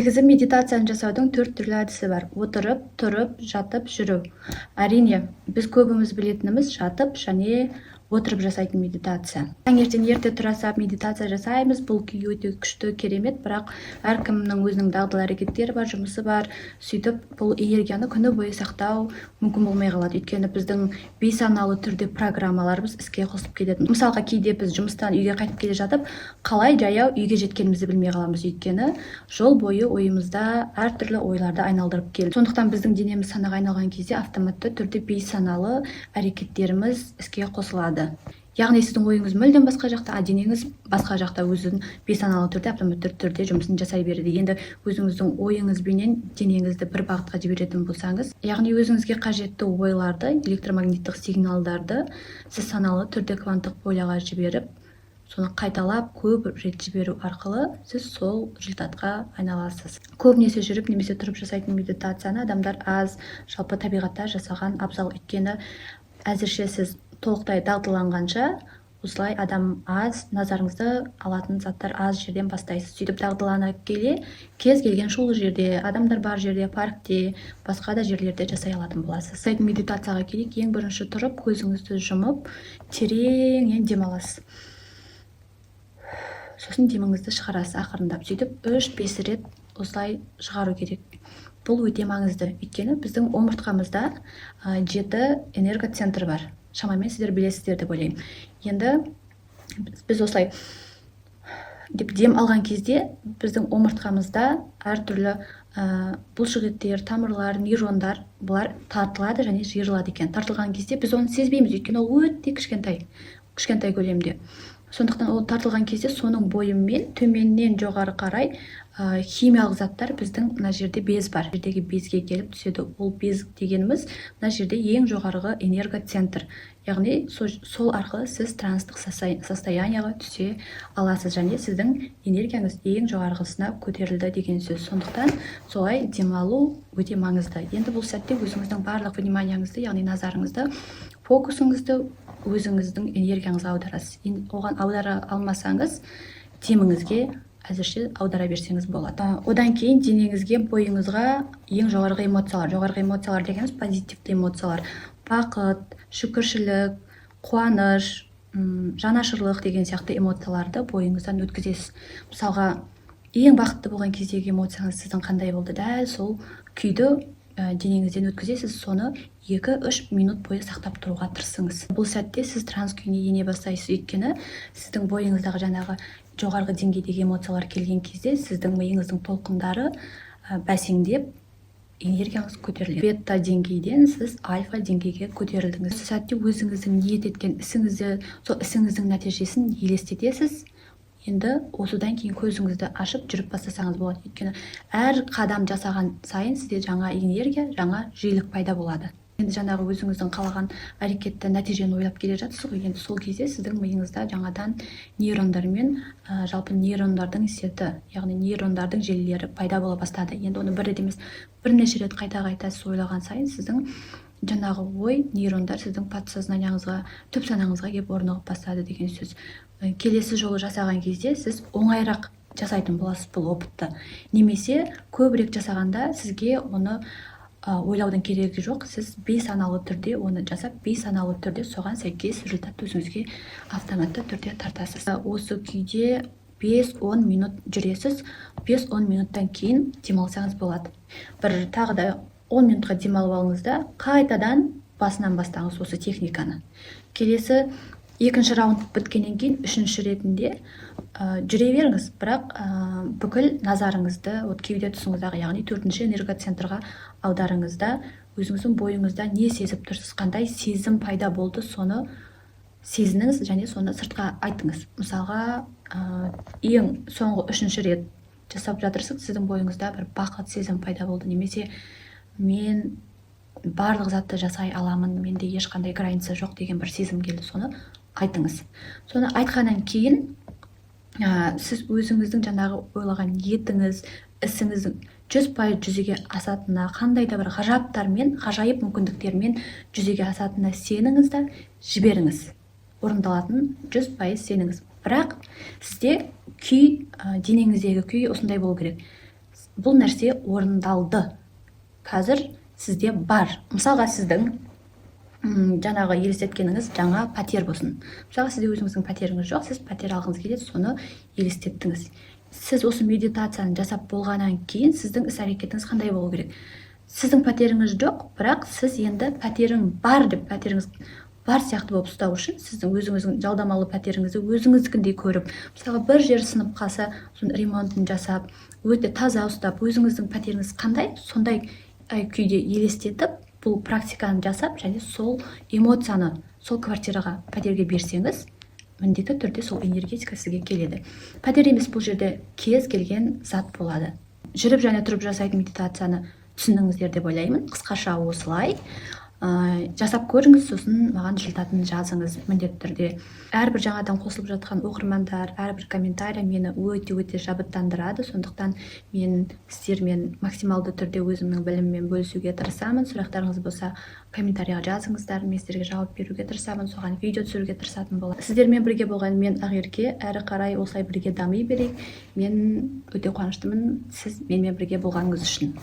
Негізі медитацияны жасаудың 4 түрлі әдісі бар. Отырып, тұрып, жатып, жүру. Әрине, біз көбіміз білетініміз жатып және отырып жасайтын медитация. Таңертең ерте тұра сап медитация жасаймыз. Бұл күй өте күшті, керемет, бірақ әркімнің өзінің дағдылы әрекеттері бар, жұмысы бар. Сөйтіп, бұл энергияны күні бойы сақтау мүмкін болмай қалады. Өйткені біздің бейсаналы түрде программаларымыз іске қосылып кетеді. Мысалға, кейде біз жұмыстан үйге қайтып келе жатып, қалай жаяу үйге жеткенімізді білмей қаламыз. Өйткені жол бойы ойымызда әртүрлі ойларды айналдырып келеді. Сондықтан біздің денеміз санаға айналған кезде автоматты түрде бейсаналы әрекеттеріміз іске қосылады. Яғни сіздің ойыңыз мүлдем басқа жақта, денеңіз басқа жақта өзін бейсаналы түрде, автоматты түрде жұмысын жасай береді. Енді өзіңіздің ойыңызбенен денеңізді бір бағытқа жіберетін болсаңыз, яғни өзіңізге қажетті ойларды, электромагниттік сигналдарды сіз саналы түрде кванттық поляға жіберіп, соны қайталап көп рет жіберу арқылы сіз сол результатқа айналасыз. Көбінесе жүріп немесе тұрып жасайтын медитацияны адамдар аз, жалпы табиғатта жасаған абзал. Өйткені әзірше сіз толықтай дағдыланғанша осылай адам аз, назарыңызды алатын заттар аз жерден бастайсыз. Сөйтіп дағдылана келе, кез келген шулы жерде, адамдар бар жерде, паркте, басқа да жерлерде жасай алатын боласыз. Жасайтын медитацияға келейік. Ең бірінші тұрып, көзіңізді жұмып, тереңнен демаласыз. Сосын деміңізді шығарасыз ақырындап. Сөйтіп 3-5 рет осылай шығару керек. Бұл өте маңызды. Өйткені біздің омыртқамызда 7 энергоцентр бар. Шамамен сіздер білесіздер деп ойлаймын. Енді біз осылай деп дем алған кезде біздің омыртқамызда әртүрлі бұлшықеттер, тамырлар, нейрондар бұлар тартылады және жиырылады екен. Тартылған кезде біз оны сезбейміз, өйткені ол өте кішкентай көлемде. Сондықтан ол тартылған кезде соның бойымен төменнен жоғары қарай химиялық заттар біздің мына жерде без бар. Жердегі безге келіп түседі. Ол без дегеніміз мына жерде ең жоғарғы энергоцентр. Яғни сол арқылы сіз транстық состоянияға түсе аласыз және сіздің энергияңыз ең жоғарғысына көтерілді деген сөз. Сондықтан солай демалу өте маңызды. Енді бұл сәтте өзіңіздің барлық вниманияңызды, яғни назарыңызды, фокусыңызды өзіңіздің энергияңызға аударасыз. Оған аудара алмасаңыз, деміңізге әзірше аудара берсеңіз болады. Одан кейін денеңізге, бойыңызға ең жоғарғы эмоциялар. Жоғарғы эмоциялар дегеніміз позитивті эмоциялар. Бақыт, шүкіршілік, қуаныш, жанашырлық деген сияқты эмоцияларды бойыңыздан өткізесіз. Мысалға, ең бақытты болған кездегі эмоцияңыз сіздің қандай болды? Дәл сол күйді денеңізден өткізесіз, соны 2-3 минут бойы сақтап тұруға тырысыңыз. Бұл сәтте сіз транс күйіне ене бастайсыз. Өйткені сіздің бойыңыздағы жаңағы жоғарғы деңгейдегі эмоциялар келген кезде сіздің миыңыздың толқындары бәсеңдеп, энергияңыз көтеріледі. Бета деңгейден сіз альфа деңгейге көтерілдіңіз. Осы сәтте өзіңіздің ниет еткен ісіңізді, сол ісіңіздің нәтижесін елестетесіз. Енді осыдан кейін көзіңізді ашып жүріп бастасаңыз болады. Өйткені әр қадам жасаған сайын сізде жаңа энергия, жаңа жиілік пайда болады. Енді жаңағы өзіңіздің қалаған әрекетті нәтижені ойлап келе жатсыз ғой. Енді сол кезде сіздің миыңызда жаңадан нейрондармен, жалпы нейрондардың сеті, яғни нейрондардың желілері пайда бола бастады. Енді оны бір рет емес, бірнеше рет қайта сіз ойлаған сайын сіздің жаңағы ой, нейрондар сіздің подсознанияңызға, түп санаңызға келіп орнығып бастады деген сөз. Келесі жолы жасаған кезде сіз оңайырақ жасайтын боласыз бұл опытты. Немесе көбірек жасағанда сізге оны ойлаудың керегі жоқ. Сіз бейсаналы түрде оны жасап, бейсаналы түрде соған сәйкес результатты өзіңізге автоматты түрде тартасыз. Осы күйде 5-10 минут жүресіз. 5-10 минуттан кейін демалсаңыз болады. Бір тағы да 10 минутқа демалып алыңыз да қайтадан басынан бастаңыз осы техниканы. Келесі екінші раунд біткеннен кейін үшінші ретінде жүре беріңіз, бірақ бүкіл назарыңызды кеуде тұсыңыздағы, яғни 4-ші энергоцентрға аударыңыз да, өзіңіздің бойыңызда не сезіп тұрсыз, қандай сезім пайда болды, соны сезініңіз және соны сыртқа айтыңыз. Мысалға, ең соңғы 3-ші рет жасап жатырсыз, сіздің бойыңызда бір бақыт сезім пайда болды, немесе мен барлық затты жасай аламын, менде ешқандай граница жоқ деген бір сезім келді, соны айтыңыз. Соны айтқаннан кейін сіз өзіңіздің жаңағы ойлаған ниетіңіз, ісіңіздің 100% жүзеге асатынына, қандай да бір ғажаптармен, ғажайып мүмкіндіктермен жүзеге асатынына сеніңіз да жіберіңіз. Орындалатын 100% сеніңіз. Бірақ сізде күй, денеңіздегі күй осындай болу керек. бұл нәрсе орындалды. Қазір сізде бар. Мысалға сіздің жаңағы елестеткеніңіз жаңа пәтер болсын. Мысалға сізде өзіңіздің пәтеріңіз жоқ, сіз пәтер алғыңыз келеді, соны елестеттіңіз. Сіз осы медитацияны жасап болғаннан кейін сіздің іс-әрекетіңіз қандай болу керек? Сіздің пәтеріңіз жоқ, бірақ сіз енді пәтерің бар деп, пәтеріңіз бар сияқты болып ұстау үшін сіздің өзіңіздің жалдамалы пәтеріңізді өзіңіздікіндей көріп, мысалға бір жер сынып қалса, соның ремонтын жасап, өте таза ұстап, өзіңіздің пәтеріңіз қандай, сондай күйде елестетіп, бұл практиканы жасап, және сол эмоцияны сол квартираға, пәтерге берсеңіз, міндетті түрде сол энергетика сізге келеді. Пәтер емес, бұл жерде кез келген зат болады. Жүріп және тұрып жасайтын медитацияны түсіндіңіздер деп ойлаймын. Қысқаша осылай жасап көріңіз, сосын маған resultatын жазыңыз міндетті түрде. Әрбір жаңадан қосылып жатқан оқырмандар, әрбір комментарий мені өте шабыттандырады. Сондықтан мен сіздермен максималды түрде өзімнің біліммен бөлісуге тырысамын. Сұрақтарыңыз болса, комментарийға жазыңыздар, мен сіздерге жауап беруге тырысамын, соған видео түсіруге тырысатын боламын. Сіздермен бірге болған мен Ақерке, әрі қарай осылай бірге дами берейік. Мен өте қуаныштымын сіз менімен бірге болғаныңыз үшін.